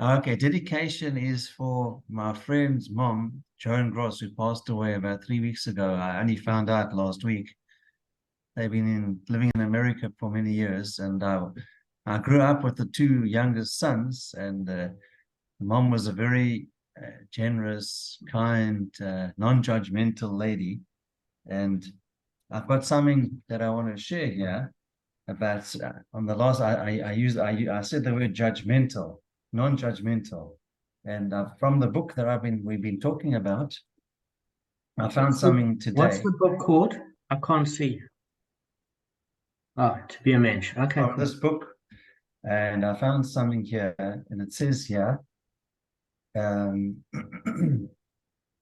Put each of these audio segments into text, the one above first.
Okay, dedication is for my friend's mom, Joan Gross, who passed away about 3 weeks ago. I only found out last week. They've been living in America for many years, and I grew up with the two youngest sons, and the mom was a very generous, kind, non-judgmental lady. And I've got something that I want to share here about on the last. I said the word judgmental, non-judgmental, and from the book that we've been talking about, I found something What's today the book called? I can't see. Oh, to be a mensch. Okay, from cool. this book, and I found something here, and it says here, um,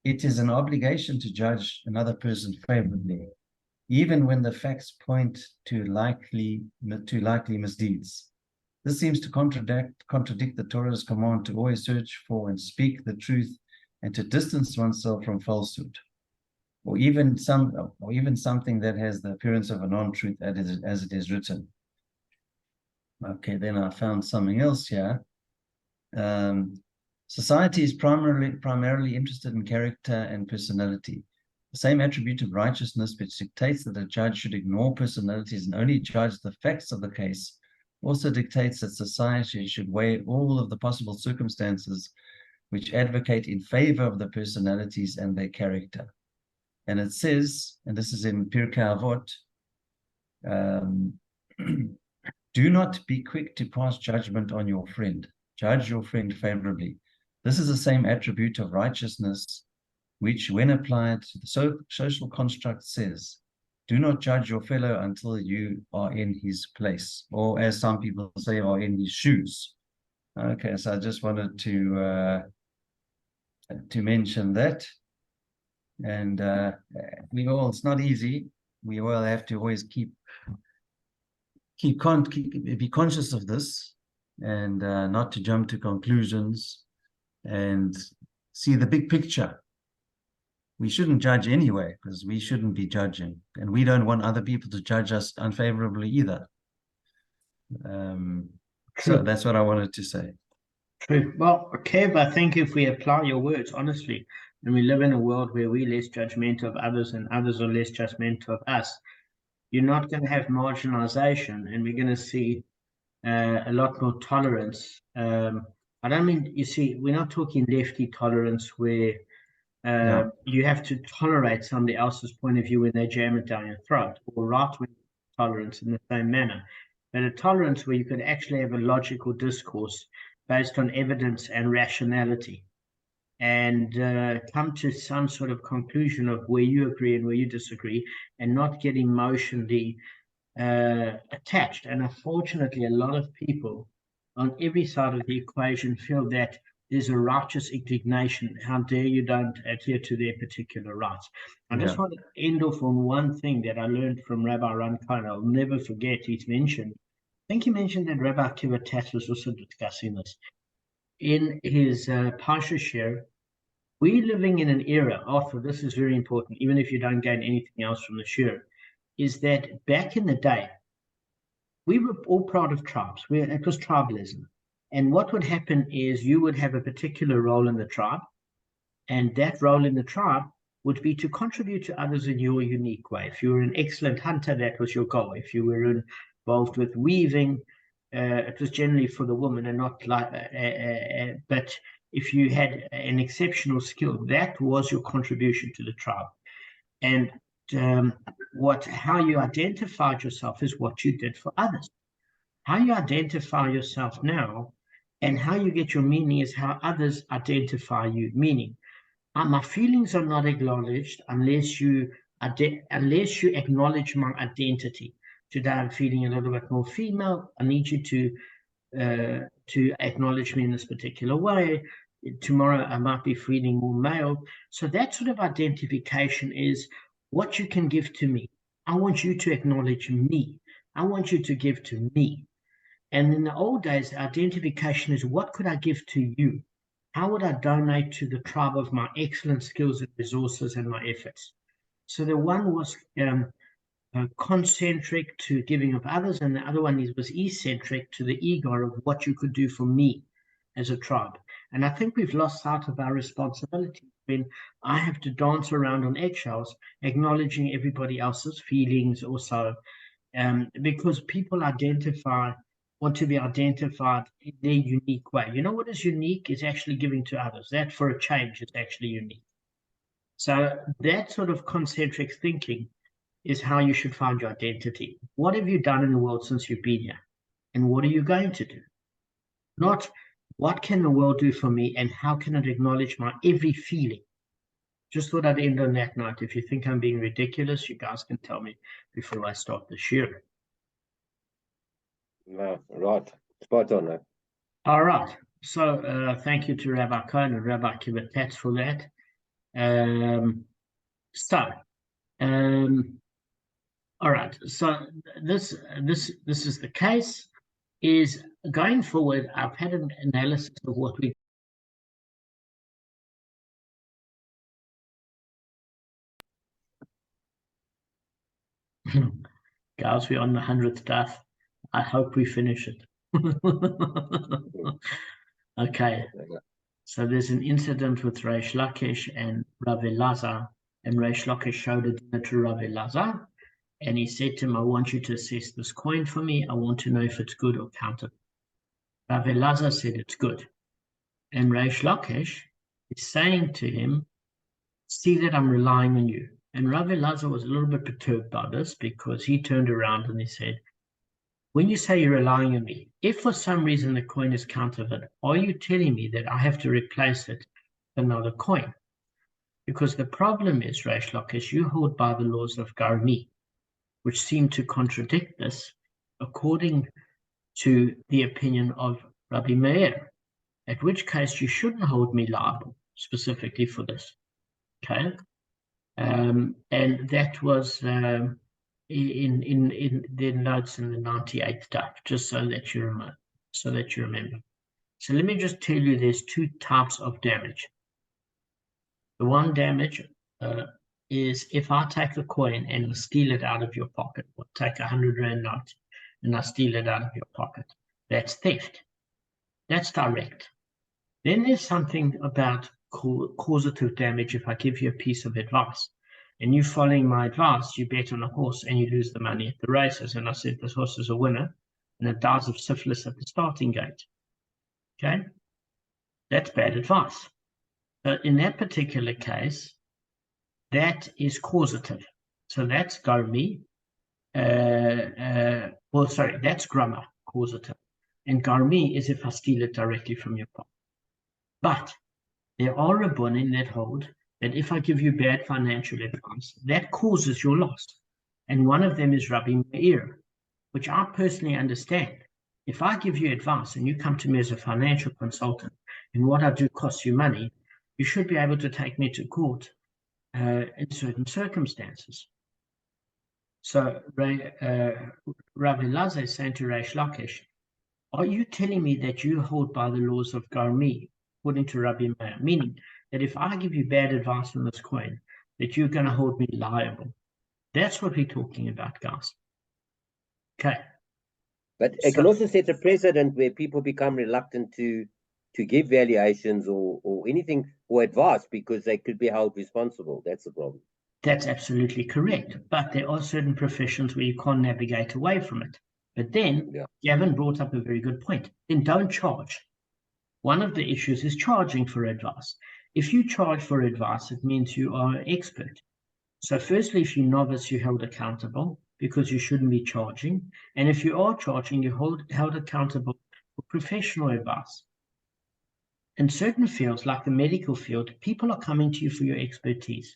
it is an obligation to judge another person favorably, even when the facts point to likely misdeeds. This seems to contradict the Torah's command to always search for and speak the truth and to distance oneself from falsehood, or even something that has the appearance of a non-truth as it is written. Okay, then I found something else here. Um, Society is primarily interested in character and personality. The same attribute of righteousness which dictates that a judge should ignore personalities and only judge the facts of the case also dictates that society should weigh all of the possible circumstances which advocate in favor of the personalities and their character. And it says, and this is in Pirkei Avot, um, do not be quick to pass judgment on your friend. Judge your friend favorably. This is the same attribute of righteousness, which, when applied to the social construct, says, do not judge your fellow until you are in his place, or as some people say, are in his shoes. Okay, so I just wanted to mention that. And it's not easy. We all have to always be conscious of this, and not to jump to conclusions, and see the big picture. We shouldn't judge anyway, because we shouldn't be judging, and we don't want other people to judge us unfavorably either. So True, that's what I wanted to say. true. Well, Kev, I think if we apply your words honestly, and we live in a world where we're less judgmental of others and others are less judgmental of us, you're not going to have marginalization, and we're going to see a lot more tolerance. I don't mean, you see, we're not talking lefty tolerance where Yeah, you have to tolerate somebody else's point of view when they jam it down your throat, or right wing tolerance in the same manner, but a tolerance where you could actually have a logical discourse based on evidence and rationality and come to some sort of conclusion of where you agree and where you disagree and not get emotionally attached. And unfortunately, a lot of people on every side of the equation feel that there's a righteous indignation. How dare you don't adhere to their particular rights? I just yeah. want to end off on one thing that I learned from Rabbi Ran Khan. I'll never forget. He's mentioned, I think he mentioned that Rabbi Akiva Tatz was also discussing this in his Parsha share. We're living in an era, Arthur, this is very important, even if you don't gain anything else from the share, is that back in the day, we were all part of tribes. It was tribalism. And what would happen is you would have a particular role in the tribe, and that role in the tribe would be to contribute to others in your unique way. If you were an excellent hunter, that was your goal. If you were involved with weaving, it was generally for the woman and not like, but if you had an exceptional skill, that was your contribution to the tribe. And how you identified yourself is what you did for others. How you identify yourself now and how you get your meaning is how others identify you. Meaning, my feelings are not acknowledged unless you acknowledge my identity. Today I'm feeling a little bit more female. I need you to acknowledge me in this particular way. Tomorrow I might be feeling more male. So that sort of identification is what you can give to me. I want you to acknowledge me. I want you to give to me. And in the old days, identification is what could I give to you? How would I donate to the tribe of my excellent skills and resources and my efforts? So the one was concentric to giving of others, and the other one was eccentric to the ego of what you could do for me. as a tribe. And I think we've lost sight of our responsibility when I have to dance around on eggshells, acknowledging everybody else's feelings also, because people want to be identified in their unique way. You know what is unique is actually giving to others. That, for a change, is actually unique. So that sort of concentric thinking is how you should find your identity. What have you done in the world since you've been here? And what are you going to do? Not what can the world do for me and how can it acknowledge my every feeling? Just thought I'd end on that note. If you think I'm being ridiculous, you guys can tell me before I start the shir. No, right. Spot on. All right. So thank you to Rabbi Cohen and Rabbi Kibbutz for that. All right. So this is the case. Is going forward, I've had an analysis of what we guys, we're on the 100th daf. I hope we finish it. Okay. So there's an incident with Reish Lakish and Rav Elazar, and Reish Lakish showed a dinner to Rav Elazar, and he said to him, I want you to assess this coin for me. I want to know if it's good or countable. Rav Elazar said it's good. And Reish Lakish is saying to him, see that I'm relying on you. And Rav Elazar was a little bit perturbed by this because he turned around and he said, when you say you're relying on me, if for some reason the coin is counterfeit, are you telling me that I have to replace it with another coin? Because the problem is, Reish Lakish, you hold by the laws of Garmi, which seem to contradict this according to the opinion of Rabbi Meir, at which case you shouldn't hold me liable specifically for this. Okay? And that was in the notes in the 98th daf, just so that you remember. So let me just tell you, there's two types of damage. The one damage is if I take a coin and I steal it out of your pocket, or take 100 Rand note and I steal it out of your pocket. That's theft. That's direct. Then there's something about causative damage. If I give you a piece of advice and you following my advice, you bet on a horse and you lose the money at the races. And I said, this horse is a winner and it dies of syphilis at the starting gate. Okay. That's bad advice. But in that particular case, that is causative. So that's Garmi. That's grammar, causative. And Garmi is if I steal it directly from your pocket. But there are Rabbanim that hold that if I give you bad financial advice, that causes your loss. And one of them is Rabbi Meir, which I personally understand. If I give you advice and you come to me as a financial consultant and what I do costs you money, you should be able to take me to court in certain circumstances. So Rav Elazar is saying to Reish Lakish, are you telling me that you hold by the laws of Garmi, according to Rabbi Meir, meaning that if I give you bad advice on this coin, that you're going to hold me liable? That's what we're talking about, guys. Okay. But it can also set a precedent where people become reluctant to give valuations or anything or advice because they could be held responsible. That's the problem. That's absolutely correct. But there are certain professions where you can't navigate away from it. But then Gavin brought up a very good point. Then don't charge. One of the issues is charging for advice. If you charge for advice, it means you are an expert. So firstly, if you're novice, you're held accountable because you shouldn't be charging. And if you are charging, you're held accountable for professional advice. In certain fields, like the medical field, people are coming to you for your expertise.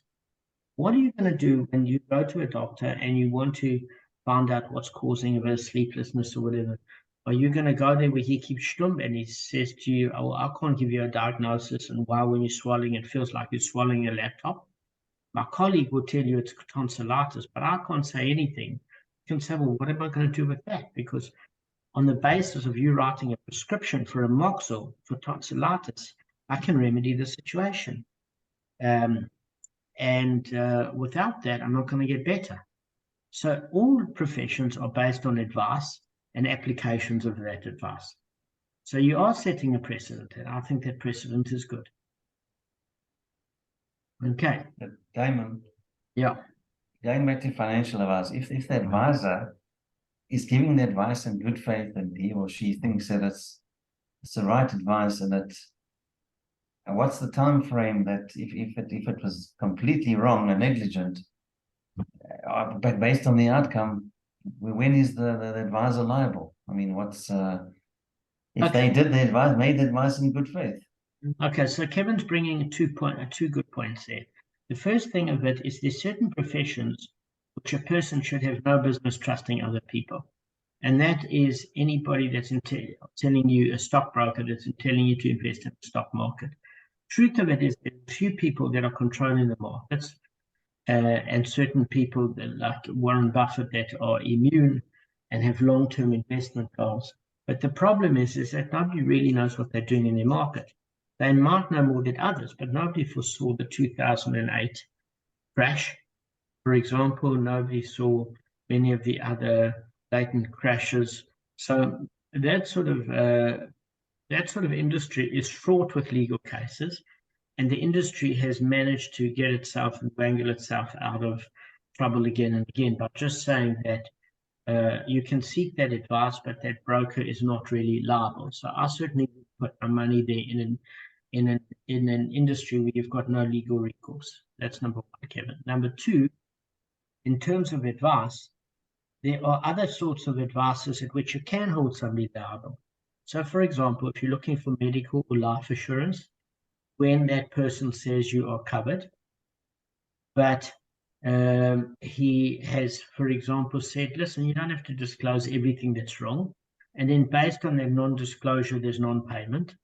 What are you going to do when you go to a doctor and you want to find out what's causing a bit of sleeplessness or whatever? Are you going to go there where he keeps stum and he says to you, oh, I can't give you a diagnosis, and why when you're swallowing, it feels like you're swallowing a laptop? My colleague will tell you it's tonsillitis, but I can't say anything. You can say, well, what am I going to do with that? Because on the basis of you writing a prescription for a moxil for tonsillitis, I can remedy the situation. Without that, I'm not going to get better. So all professions are based on advice and applications of that advice. So you are setting a precedent, and I think that precedent is good. Okay. But Damon, Yeah. going back to financial advice, if the advisor is giving the advice in good faith and he or she thinks that it's the right advice, and what's the time frame that if it was completely wrong and negligent, but based on the outcome, when is the advisor liable? I mean, what's if they did the advice, made the advice in good faith? Okay, so Kevin's bringing two good points there. The first thing of it is there's certain professions which a person should have no business trusting other people. And that is anybody that's telling you, a stockbroker that's telling you to invest in the stock market. Truth of it is there's a few people that are controlling the markets, and certain people that, like Warren Buffett, that are immune and have long-term investment goals. But the problem is that nobody really knows what they're doing in their market. They might know more than others, but nobody foresaw the 2008 crash. For example, nobody saw many of the other latent crashes. So that sort of industry is fraught with legal cases, and the industry has managed to get itself and wangle itself out of trouble again and again by just saying that you can seek that advice, but that broker is not really liable. So I certainly put my money there in an industry where you've got no legal recourse. That's number one, Kevin. Number two, in terms of advice, there are other sorts of advices at which you can hold somebody liable. So, for example, if you're looking for medical or life assurance, when that person says you are covered, but he has, for example, said, listen, you don't have to disclose everything that's wrong. And then based on that non-disclosure, there's non-payment.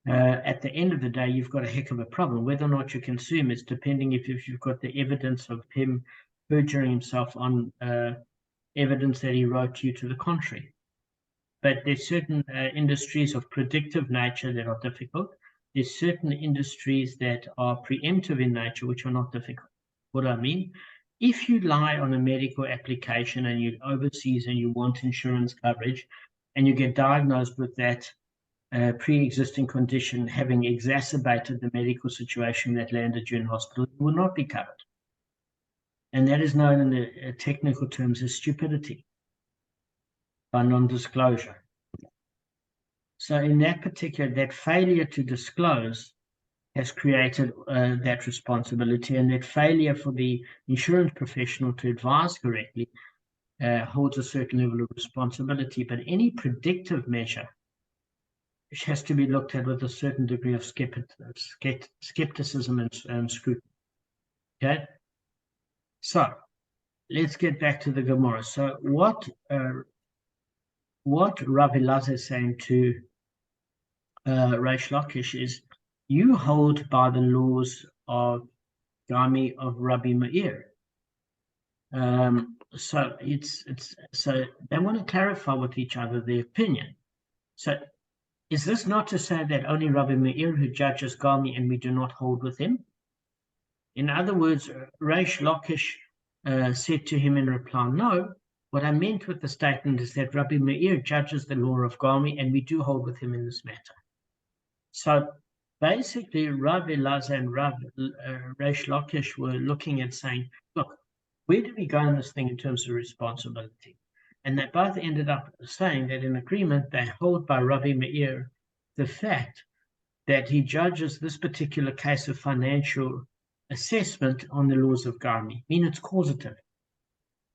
At the end of the day, you've got a heck of a problem. Whether or not you can sue him is depending if you've got the evidence of him perjuring himself on evidence that he wrote to you to the contrary. But there's certain industries of predictive nature that are difficult. There's certain industries that are preemptive in nature, which are not difficult. What do I mean? If you lie on a medical application and you're overseas and you want insurance coverage and you get diagnosed with that pre-existing condition having exacerbated the medical situation that landed you in hospital, you will not be covered. And that is known in the technical terms as stupidity by non-disclosure. So in that failure to disclose has created that responsibility, and that failure for the insurance professional to advise correctly holds a certain level of responsibility. But any predictive measure which has to be looked at with a certain degree of skepticism and scrutiny. Okay? So let's get back to the Gemara. So what Rabbi Elazar is saying to Reish Lakish is, you hold by the laws of Gami of Rabbi Meir. So so they want to clarify with each other their opinion. So is this not to say that only Rabbi Meir who judges Gami and we do not hold with him? In other words, Reish Lakish said to him in reply, no, what I meant with the statement is that Rabbi Meir judges the law of Gami and we do hold with him in this matter. So basically, Rabbi Elazar and Reish Lakish were looking at saying, look, where do we go in this thing in terms of responsibility? And they both ended up saying that in agreement, they hold by Rabbi Meir the fact that he judges this particular case of financial assessment on the laws of Gami. I mean, it's causative.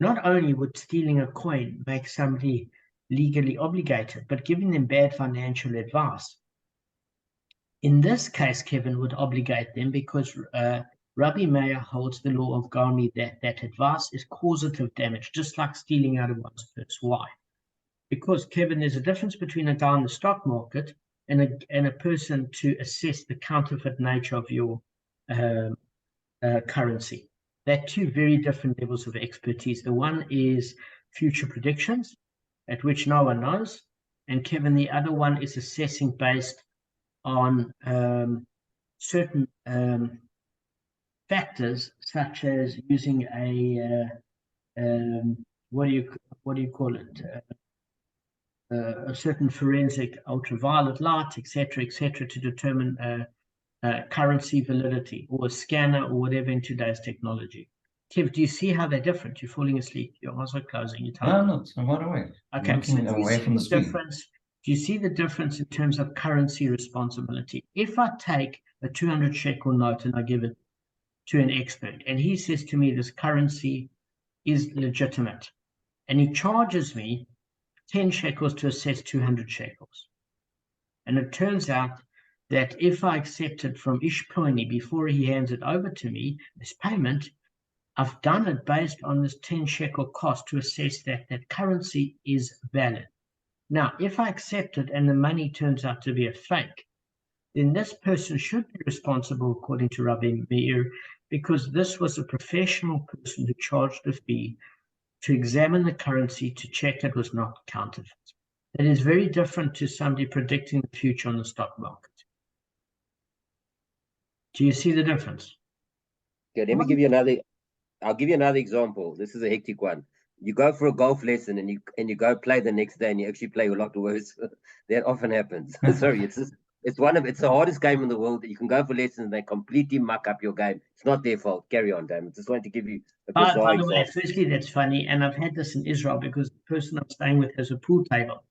Not only would stealing a coin make somebody legally obligated, but giving them bad financial advice, in this case, Kevin, would obligate them because Rabbi Meir holds the law of Gami that advice is causative damage, just like stealing out of one's purse. Why? Because, Kevin, there's a difference between a guy in the stock market and a person to assess the counterfeit nature of your currency. They're two very different levels of expertise. The one is future predictions, at which no one knows. And, Kevin, the other one is assessing based on certain factors, such as using a what do you call it? a certain forensic ultraviolet light, etc., to determine currency validity, or a scanner, or whatever in today's technology. Kev, do you see how they're different? You're falling asleep. Your eyes are closing. You're tired. No, I'm not. I'm wide awake. Okay. Looking away from the screen. Do you see the difference in terms of currency responsibility? If I take a 200 shekel note and I give it to an expert, and he says to me this currency is legitimate, and he charges me 10 shekels to assess 200 shekels. And it turns out that if I accept it from Ishponi before he hands it over to me, this payment, I've done it based on this 10 shekel cost to assess that that currency is valid. Now, if I accept it and the money turns out to be a fake, then this person should be responsible according to Rabbi Meir, because this was a professional person who charged a fee to examine the currency to check it was not counterfeit. That is very different to somebody predicting the future on the stock market. Do you see the difference? Okay, let me give you another. I'll give you another example. This is a hectic one. You go for a golf lesson and you go play the next day and you actually play a lot worse. That often happens. Sorry, it's the hardest game in the world. That you can go for lessons and they completely muck up your game. It's not their fault. Carry on, Damon. Just wanted to give you a bizarre by the example. way, firstly, that's funny, and I've had this in Israel because the person I'm staying with has a pool table,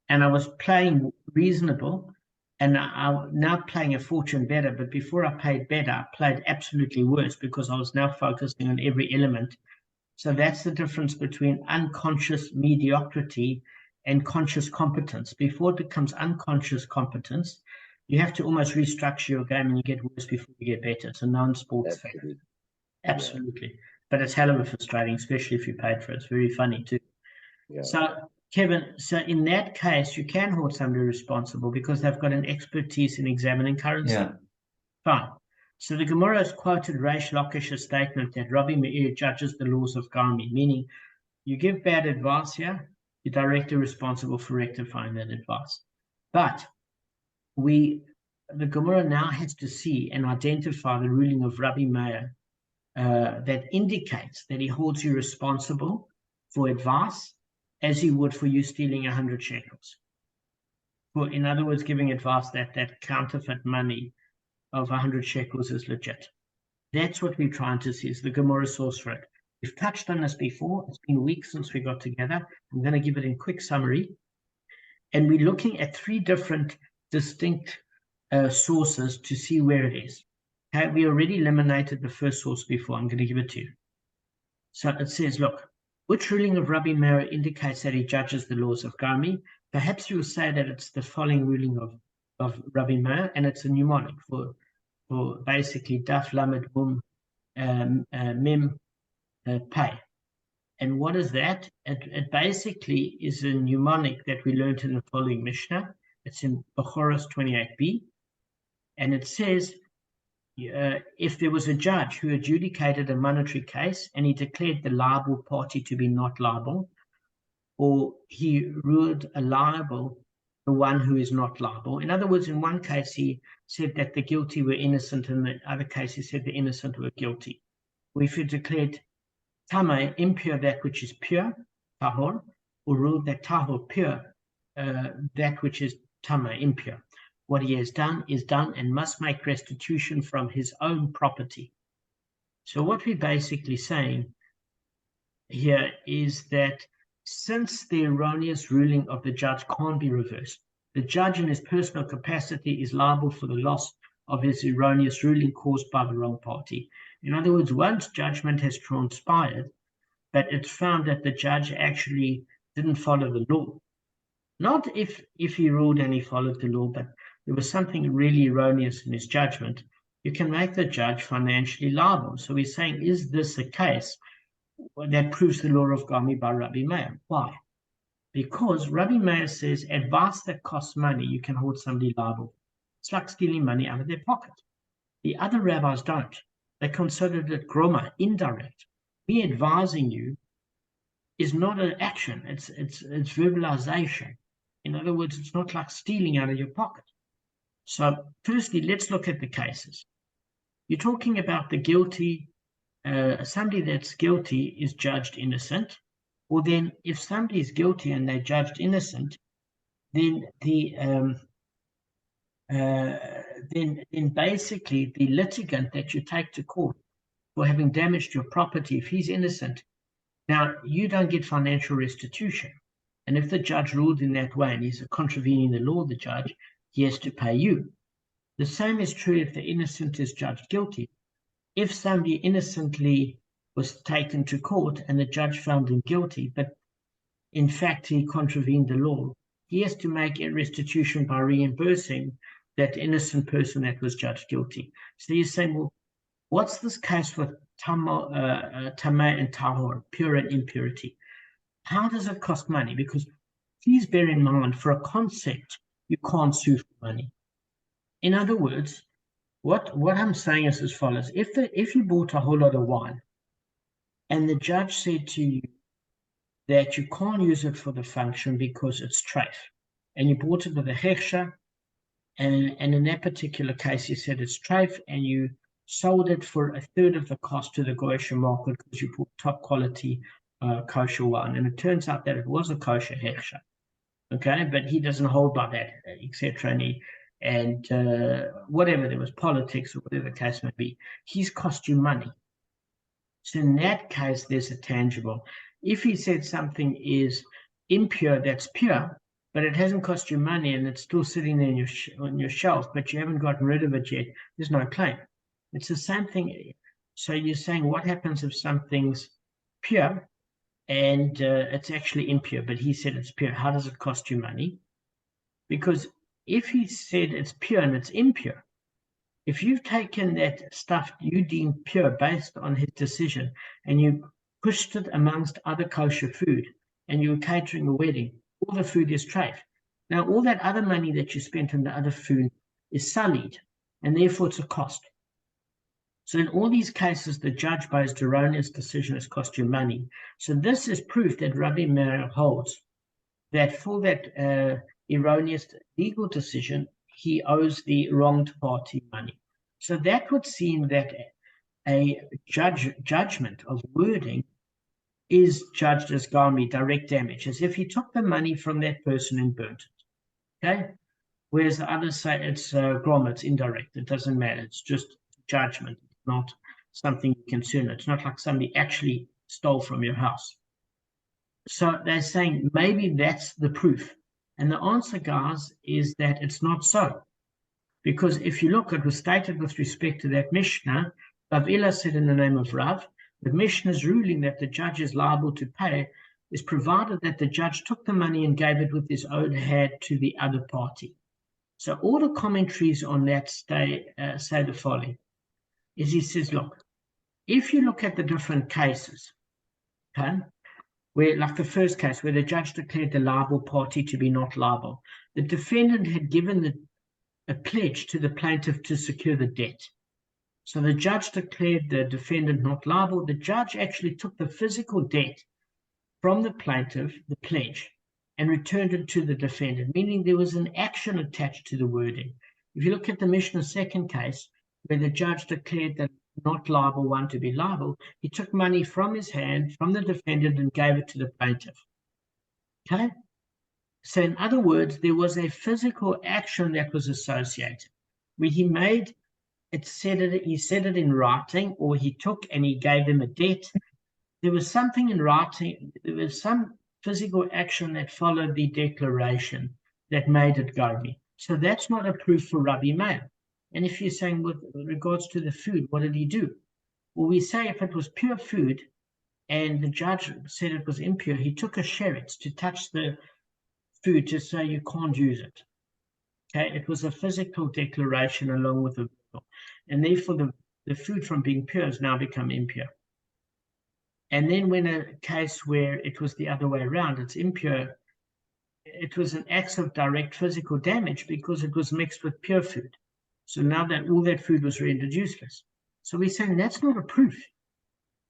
and I was playing reasonable, and I'm now playing a fortune better. But before I played better, I played absolutely worse because I was now focusing on every element. So that's the difference between unconscious mediocrity and conscious competence. Before it becomes unconscious competence, you have to almost restructure your game, and you get worse before you get better. It's a non-sports fact. Absolutely. Yeah. But it's hell of a frustrating, especially if you paid for it. It's very funny too. Yeah. So, Kevin, so in that case, you can hold somebody responsible because they've got an expertise in examining currency. Yeah. Fine. So the Gemara has quoted Reish Lakish's statement that Rabbi Meir judges the laws of Garmi, meaning you give bad advice here, you're directly responsible for rectifying that advice. But the Gemara now has to see and identify the ruling of Rabbi Meir that indicates that he holds you responsible for advice as he would for you stealing 100 shekels. In other words, giving advice that counterfeit money of 100 shekels is legit. That's what we're trying to see, is the Gemara source for it. We've touched on this before. It's been weeks since we got together. I'm going to give it in quick summary. And we're looking at 3 different distinct sources to see where it is. Okay, we already eliminated the first source before. I'm going to give it to you. So it says, look, which ruling of Rabbi Meir indicates that he judges the laws of Garmi? Perhaps you will say that it's the following ruling of Rabbi Meir, and it's a mnemonic for basically Daf Lamed Mum Mem Pei. And what is that? It basically is a mnemonic that we learned in the following Mishnah. It's in Bechoros 28b, and it says, if there was a judge who adjudicated a monetary case and he declared the liable party to be not liable, or he ruled a liable the one who is not liable. In other words, in one case, he said that the guilty were innocent, and in the other case, he said the innocent were guilty. Or if he declared tamei, impure, that which is pure, tahor, or ruled that tahor, pure, that which is tamei, impure. What he has done is done and must make restitution from his own property. So what we're basically saying here is that since the erroneous ruling of the judge can't be reversed, the judge in his personal capacity is liable for the loss of his erroneous ruling caused by the wrong party. In other words, once judgment has transpired, but it's found that the judge actually didn't follow the law. Not if he ruled and he followed the law, but there was something really erroneous in his judgment, you can make the judge financially liable. So we're saying, is this a case that proves the law of Garmi by Rabbi Meir? Why? Because Rabbi Meir says advice that costs money, you can hold somebody liable. It's like stealing money out of their pocket. The other rabbis don't. They considered it groma, indirect. Me advising you is not an action, it's verbalization. In other words, it's not like stealing out of your pocket. So firstly, let's look at the cases. You're talking about the guilty, somebody that's guilty is judged innocent, or then if somebody is guilty and they're judged innocent, then then basically the litigant that you take to court for having damaged your property, if he's innocent, now you don't get financial restitution. And if the judge ruled in that way and he's contravening the law, the judge, he has to pay you. The same is true if the innocent is judged guilty. If somebody innocently was taken to court and the judge found him guilty, but in fact he contravened the law, he has to make a restitution by reimbursing that innocent person that was judged guilty. So you're saying, well, what's this case with Tameh and Tahor, pure and impurity? How does it cost money? Because please bear in mind, for a concept, you can't sue for money. In other words, what I'm saying is as follows. If you bought a whole lot of wine and the judge said to you that you can't use it for the function because it's treif, and you bought it with a hechsher, and in that particular case you said it's treif, and you sold it for a third of the cost to the Goyish market because you bought top quality kosher wine, and it turns out that it was a kosher hechsher, okay, but he doesn't hold by that, etc. And whatever, there was politics or whatever the case may be, he's cost you money. So in that case, there's a tangible. If he said something is impure, that's pure, but it hasn't cost you money and it's still sitting there on your shelf, but you haven't gotten rid of it yet, there's no claim. It's the same thing. So you're saying, what happens if something's pure and it's actually impure, but he said it's pure? How does it cost you money? Because if he said it's pure and it's impure, if you've taken that stuff you deem pure based on his decision and you pushed it amongst other kosher food and you were catering a wedding, all the food is treif. Now, all that other money that you spent on the other food is sullied, and therefore it's a cost. So in all these cases, the judge, by his erroneous decision, has cost you money. So this is proof that Rabbi Meir holds that for that erroneous legal decision, he owes the wronged party money. So that would seem that a judgment of wording is judged as garmi, direct damage, as if he took the money from that person and burnt it. Okay? Whereas the others say it's grom, it's indirect, it doesn't matter, it's just judgment, not something you can sue. It's not like somebody actually stole from your house. So they're saying maybe that's the proof. And the answer, guys, is that it's not so. Because if you look, it was stated with respect to that Mishnah, Bavli said in the name of Rav, the Mishnah's ruling that the judge is liable to pay is provided that the judge took the money and gave it with his own hand to the other party. So all the commentaries on that say the following, is he says, look, if you look at the different cases, okay, where, like the first case, where the judge declared the liable party to be not liable, the defendant had given a pledge to the plaintiff to secure the debt. So the judge declared the defendant not liable. The judge actually took the physical debt from the plaintiff, the pledge, and returned it to the defendant, meaning there was an action attached to the wording. If you look at the Mishnah's second case, where the judge declared that not liable one to be liable, he took money from his hand, from the defendant, and gave it to the plaintiff. Okay? So in other words, there was a physical action that was associated, where he made it, he said it in writing, or he took and he gave them a debt. There was something in writing, there was some physical action that followed the declaration that made it garmi. So that's not a proof for Rabbi Meir. And if you're saying with regards to the food, what did he do? Well, we say if it was pure food and the judge said it was impure, he took a sheretz to touch the food to say you can't use it. Okay, it was a physical declaration along with the verbal. And therefore the food from being pure has now become impure. And then when a case where it was the other way around, it's impure, it was an act of direct physical damage because it was mixed with pure food. So now that all that food was rendered useless. So we're saying that's not a proof.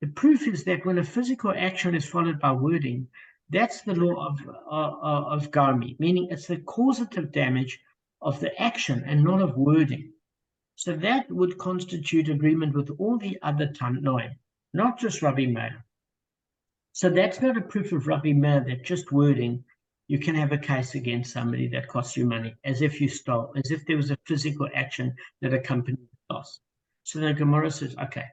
The proof is that when a physical action is followed by wording, that's the law of garmi, meaning it's the causative damage of the action and not of wording. So that would constitute agreement with all the other Tanoim, not just Rabbi Meir. So that's not a proof of Rabbi Meir that just wording, you can have a case against somebody that costs you money, as if you stole, as if there was a physical action that accompanied the loss. So the Gemara says, okay,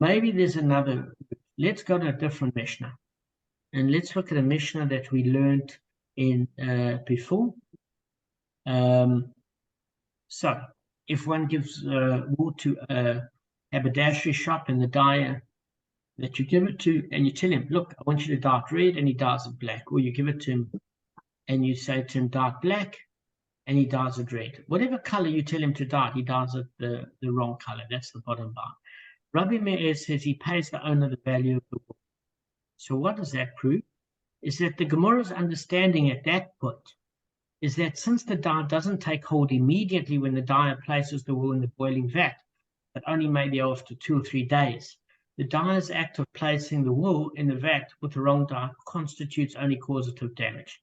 maybe there's another. Let's go to a different Mishnah, and let's look at a Mishnah that we learned in before. So if one gives wool to a haberdashery shop, and the dyer that you give it to, and you tell him, look, I want you to dye it red, and he dyes it black, or you give it to him and you say to him, dye it black, and he dyes it red. Whatever color you tell him to dye, he dyes it the wrong color. That's the bottom line. Rabbi Meir says he pays the owner the value of the wool. So what does that prove? Is that the Gemara's understanding at that point is that since the dye doesn't take hold immediately when the dyer places the wool in the boiling vat, but only maybe after 2 or 3 days, the dyer's act of placing the wool in the vat with the wrong dye constitutes only causative damage.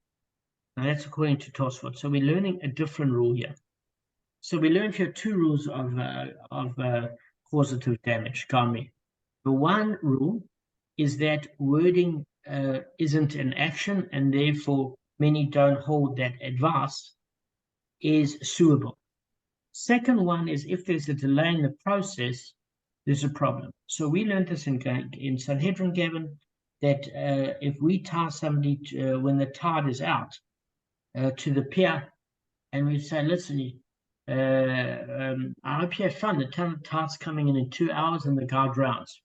Now that's according to Tosfot. So we're learning a different rule here. So we learned here 2 rules of causative damage, Garmi. The one rule is that wording isn't an action, and therefore many don't hold that advice is suable. Second one is if there's a delay in the process, there's a problem. So we learned this in Sanhedrin, Gavin, that if we tie somebody to, when the tide is out, to the pier, and we say, listen, I hope you have fun. The tide's coming in 2 hours, and the guy drowns.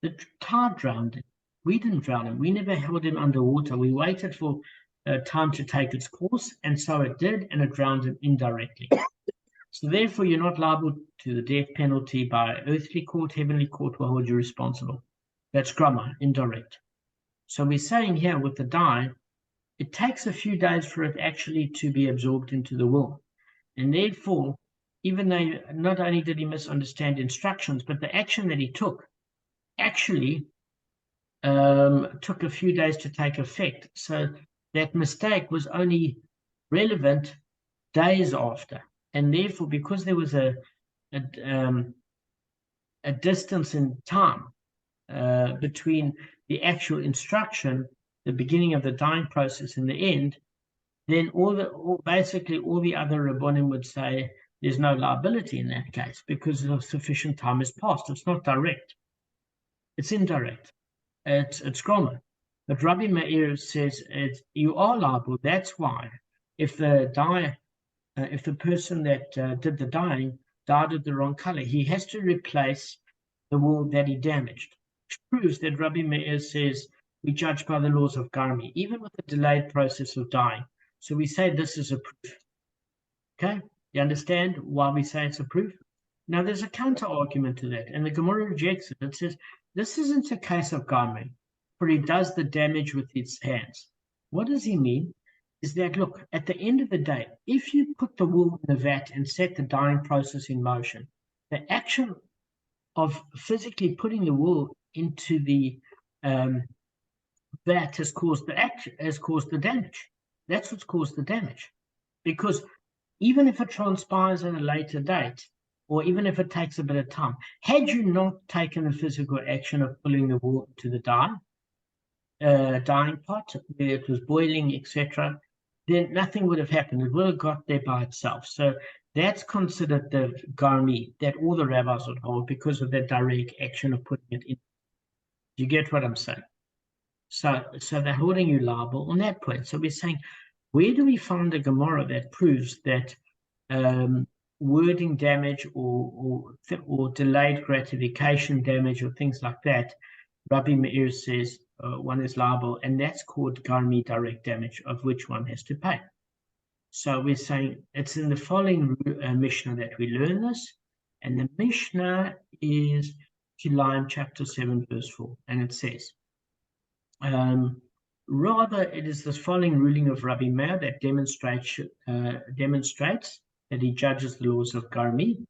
The tide drowned him. We didn't drown him. We never held him underwater. We waited for time to take its course, and so it did, and it drowned him indirectly. So therefore, you're not liable to the death penalty by earthly court. Heavenly court will hold you responsible. That's grammar, indirect. So we're saying here with the dye, it takes a few days for it actually to be absorbed into the wool. And therefore, even though not only did he misunderstand instructions, but the action that he took actually took a few days to take effect. So that mistake was only relevant days after. And therefore, because there was a distance in time between the actual instruction, the beginning of the dyeing process, and the end, then basically all the other Rabbonim would say there's no liability in that case because sufficient time has passed. It's not direct. It's indirect. It's grammar. But Rabbi Meir says you are liable. That's why if the person that did the dyeing dyed it the wrong color, he has to replace the wool that he damaged, which proves that Rabbi Meir says we judge by the laws of Garmi, even with the delayed process of dyeing. So we say this is a proof. Okay? You understand why we say it's a proof? Now there's a counter argument to that, and the Gemara rejects it. It says this isn't a case of Garmi, for he does the damage with his hands. What does he mean? Is that, look, at the end of the day, if you put the wool in the vat and set the dyeing process in motion, the action of physically putting the wool into the vat has caused the damage. That's what's caused the damage. Because even if it transpires at a later date, or even if it takes a bit of time, had you not taken the physical action of pulling the wool to the dyeing pot, where it was boiling, etc., then nothing would have happened. It would have got there by itself. So that's considered the garmi that all the rabbis would hold because of the direct action of putting it in. You get what I'm saying? So they're holding you liable on that point. So we're saying, where do we find a Gemara that proves that wording damage or delayed gratification damage or things like that, Rabbi Meir says one is liable, and that's called Garmi direct damage, of which one has to pay. So we're saying it's in the following Mishnah that we learn this, and the Mishnah is Kilayim chapter 7 verse 4, and it says, rather it is the following ruling of Rabbi Meir that demonstrates that he judges the laws of Garmi.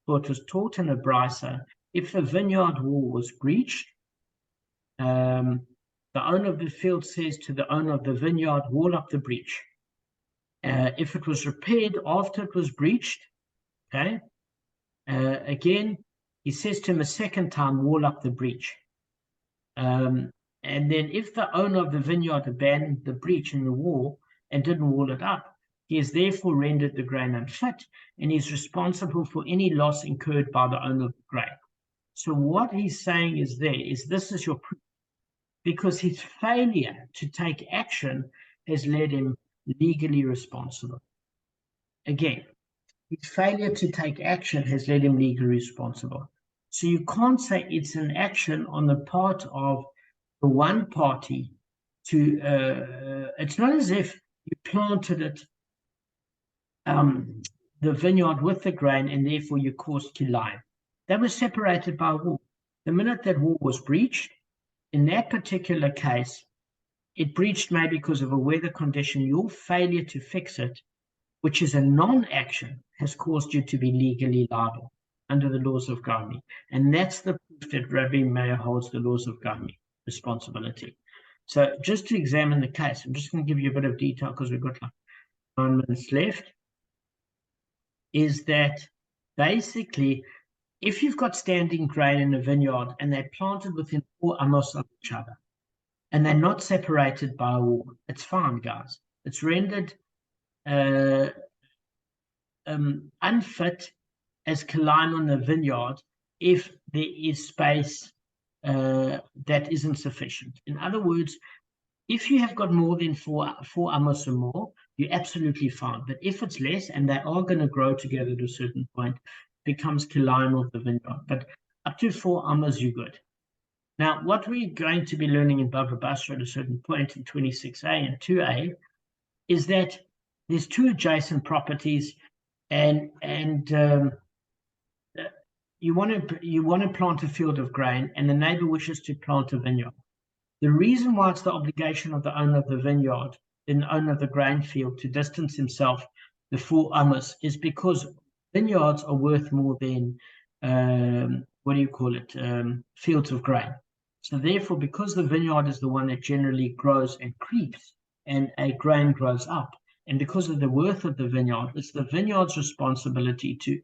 For it was taught in a brisa, if a vineyard wall was breached, the owner of the field says to the owner of the vineyard, wall up the breach. If it was repaired after it was breached, okay, again, he says to him a second time, wall up the breach. And then if the owner of the vineyard abandoned the breach in the wall and didn't wall it up, he has therefore rendered the grain unfit, and is responsible for any loss incurred by the owner of the grain. So what he's saying is this is your proof, because his failure to take action has led him legally responsible. Again, his failure to take action has led him legally responsible. So you can't say it's an action on the part of the one party to, it's not as if you planted it, the vineyard with the grain, and therefore you caused kilayim. They were separated by a wall. The minute that wall was breached, in that particular case, it breached maybe because of a weather condition. Your failure to fix it, which is a non-action, has caused you to be legally liable under the laws of Gami. And that's the proof that Rabbi Meir holds the laws of Gami responsibility. So just to examine the case, I'm just going to give you a bit of detail because we've got like 9 minutes left, is that basically, if you've got standing grain in a vineyard and they're planted within 4 amos of each other, and they're not separated by a wall, it's fine, guys. It's rendered unfit as kilayim on the vineyard if there is space that isn't sufficient. In other words, if you have got more than 4 amos or more, you're absolutely fine. But if it's less, and they are going to grow together to a certain point, it becomes kilayim of the vineyard. But up to 4 amos, you're good. Now, what we're going to be learning in Bava Basra at a certain point in 26a and 2a is that there's 2 adjacent properties, and you want to plant a field of grain, and the neighbor wishes to plant a vineyard. The reason why it's the obligation of the owner of the vineyard, the owner of the grain field, to distance himself the 4 amos is because vineyards are worth more than fields of grain. So therefore, because the vineyard is the one that generally grows and creeps, and a grain grows up, and because of the worth of the vineyard, it's the vineyard's responsibility to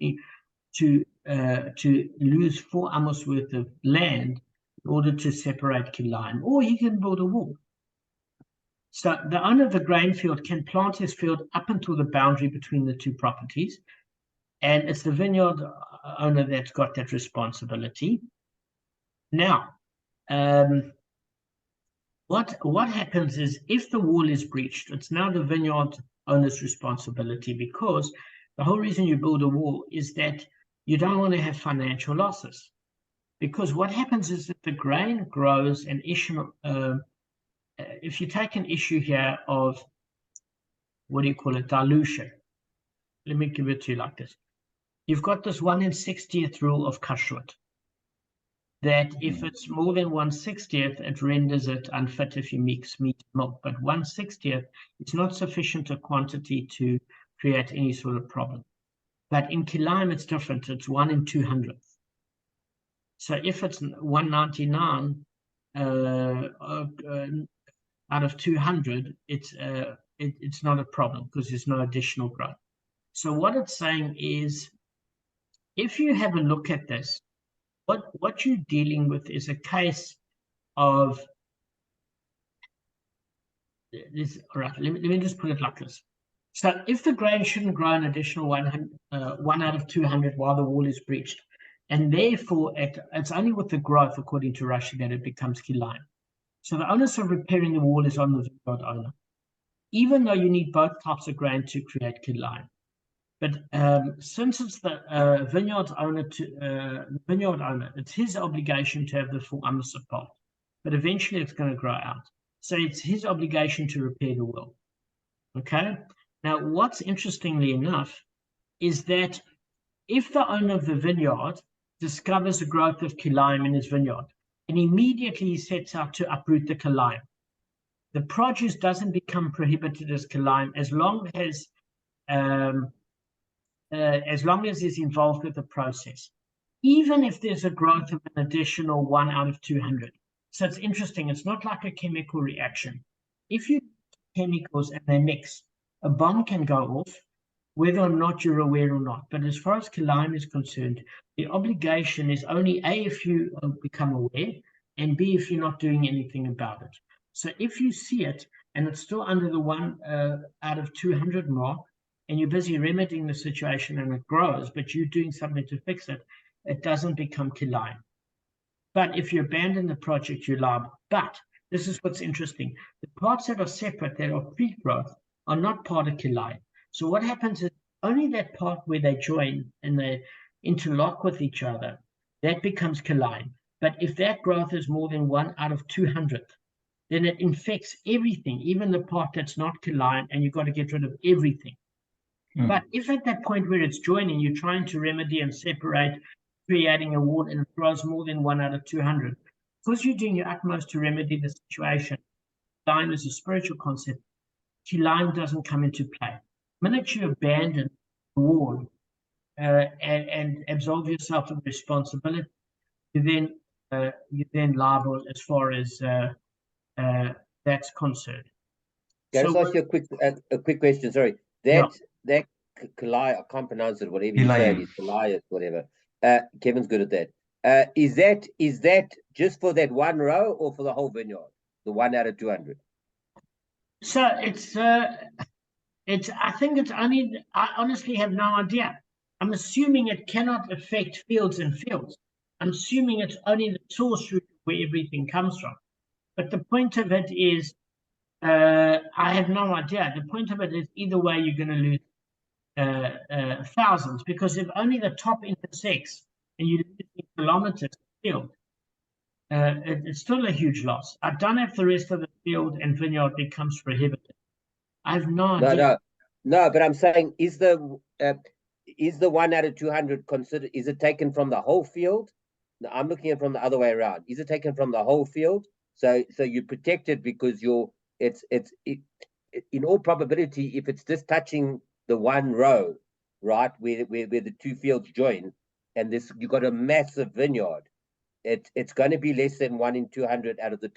lose 4 amos worth of land in order to separate kilayim, or he can build a wall. So the owner of the grain field can plant his field up until the boundary between the 2 properties, and it's the vineyard owner that's got that responsibility. Now, what happens is, if the wall is breached, it's now the vineyard owner's responsibility, because the whole reason you build a wall is that you don't want to have financial losses. Because what happens is that the grain grows an issue. If you take an issue here of, dilution, let me give it to you like this. You've got this 1 in 60th rule of kashrut, that if it's more than 1/60th, it renders it unfit if you mix meat and milk. But 1/60th, it's not sufficient a quantity to create any sort of problem. But in kilayim, it's different. It's 1 in 200th. So if it's 199 out of 200, it's not a problem because there's no additional growth. So what it's saying is, if you have a look at this, what you're dealing with is a case of this. All right, let me just put it like this. So if the grain shouldn't grow an additional 1 out of 200 while the wall is breached, and therefore it's only with the growth, according to Rashi, that it becomes kilayim. So the onus of repairing the wall is on the vineyard owner, even though you need both types of grain to create kilayim. But since it's the vineyard owner, it's his obligation to have the 4 amos apart. But eventually it's going to grow out. So it's his obligation to repair the wall. Okay? Now, what's interestingly enough is that if the owner of the vineyard discovers a growth of kilayim in his vineyard, and immediately he sets out to uproot the kilayim, the produce doesn't become prohibited as kilayim as long as he's involved with the process, even if there's a growth of an additional 1 out of 200. So it's interesting. It's not like a chemical reaction. If you chemicals and they mix, a bomb can go off, whether or not you're aware or not. But as far as kilayim is concerned, the obligation is only A, if you become aware, and B, if you're not doing anything about it. So if you see it and it's still under the 1 out of 200 mark, and you're busy remedying the situation and it grows, but you're doing something to fix it, it doesn't become kilayim. But if you abandon the project, you're liable. But this is what's interesting. The parts that are separate, that are pre-growth, are not part of kilayim. So what happens is only that part where they join and they interlock with each other, that becomes kilayim. But if that growth is more than 1 out of 200, then it infects everything, even the part that's not kilayim, and you've got to get rid of everything. But if at that point where it's joining, you're trying to remedy and separate, creating a wall, and it grows more than 1 out of 200, because you're doing your utmost to remedy the situation, kilayim is a spiritual concept. Kilayim doesn't come into play. The minute you abandon the wall and absolve yourself of responsibility, you're then liable as far as that's concerned. Can I So ask you a quick question? Sorry, that Kalai, I can't pronounce it. Whatever you say, it is Kalai, whatever. Kevin's good at that. Is that just for that one row or for the whole vineyard? The 1 out of 200. So it's. I think it's only. I honestly have no idea. I'm assuming it cannot affect fields and fields. I'm assuming it's only the source root where everything comes from. But the point of it is, I have no idea. The point of it is either way you're going to lose thousands, because if only the top intersects and you lose kilometers of field, it's still a huge loss. I don't know if the rest of the field and vineyard becomes prohibited. I have no idea. No, but I'm saying, is the 1 out of 200 considered? Is it taken from the whole field? No, I'm looking at it from the other way around. Is it taken from the whole field? So you protect it because in all probability, if it's just touching the one row, right, where the two fields join, and you got a massive vineyard, it's going to be less than 1 in 200 out of the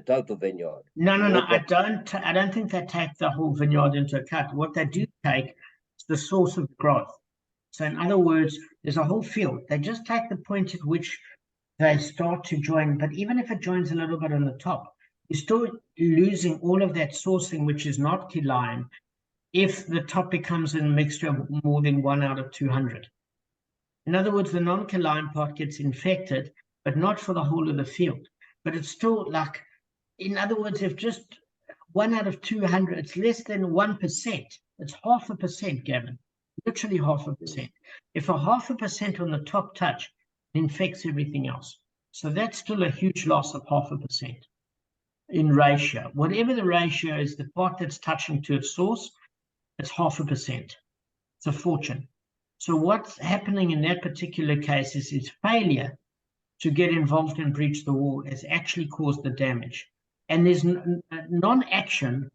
total vineyard. No. I don't think they take the whole vineyard into account. What they do take is the source of growth. So in other words, there's a whole field. They just take the point at which they start to join. But even if it joins a little bit on the top, you're still losing all of that sourcing, which is not kilayim, if the top becomes a mixture of more than 1 out of 200. In other words, the non-kilayim part gets infected, but not for the whole of the field. But it's still like, in other words, if just 1 out of 200, it's less than 1%. It's 0.5%, Gavin. Literally 0.5%. If a 0.5% on the top touch, it infects everything else. So that's still a huge loss of 0.5% in ratio. Whatever the ratio is, the part that's touching to its source, it's 0.5%. It's a fortune. So what's happening in that particular case is failure to get involved and breach the wall has actually caused the damage. And there's non-action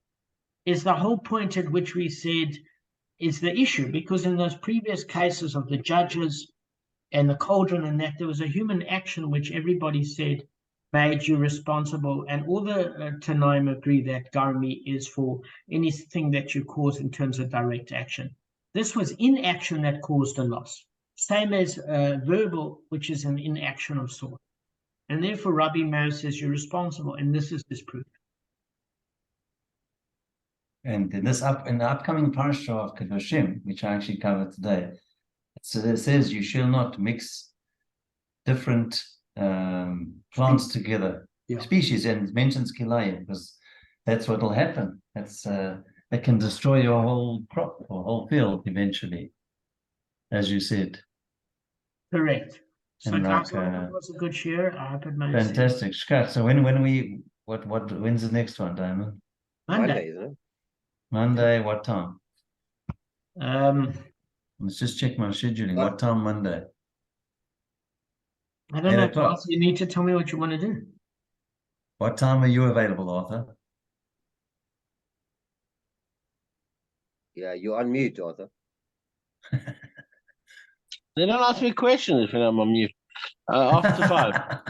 is the whole point at which we said is the issue, because in those previous cases of the judges and the cauldron and that, there was a human action which everybody said made you responsible, and all the Tanaim agree that Garmi is for anything that you cause in terms of direct action. This was inaction that caused a loss, same as verbal, which is an inaction of sort. And therefore Rabbi Meir says you're responsible, and this is his proof. And in the upcoming parasha of Kedoshim, which I actually covered today, it says you shall not mix different plants together, species, and it mentions kilayim because that's what will happen. That's that can destroy your whole crop or whole field eventually, as you said. Correct. So and guys, it was a good share. I hope it made fantastic. Sense. So when's the next one, Damon? Monday, isn't it? Monday, what time? Let's just check my scheduling. What time Monday? I don't know. Arthur, you need to tell me what you want to do. What time are you available, Arthur? Yeah, you're on mute, Arthur. They don't ask me questions when I'm on mute. After 5.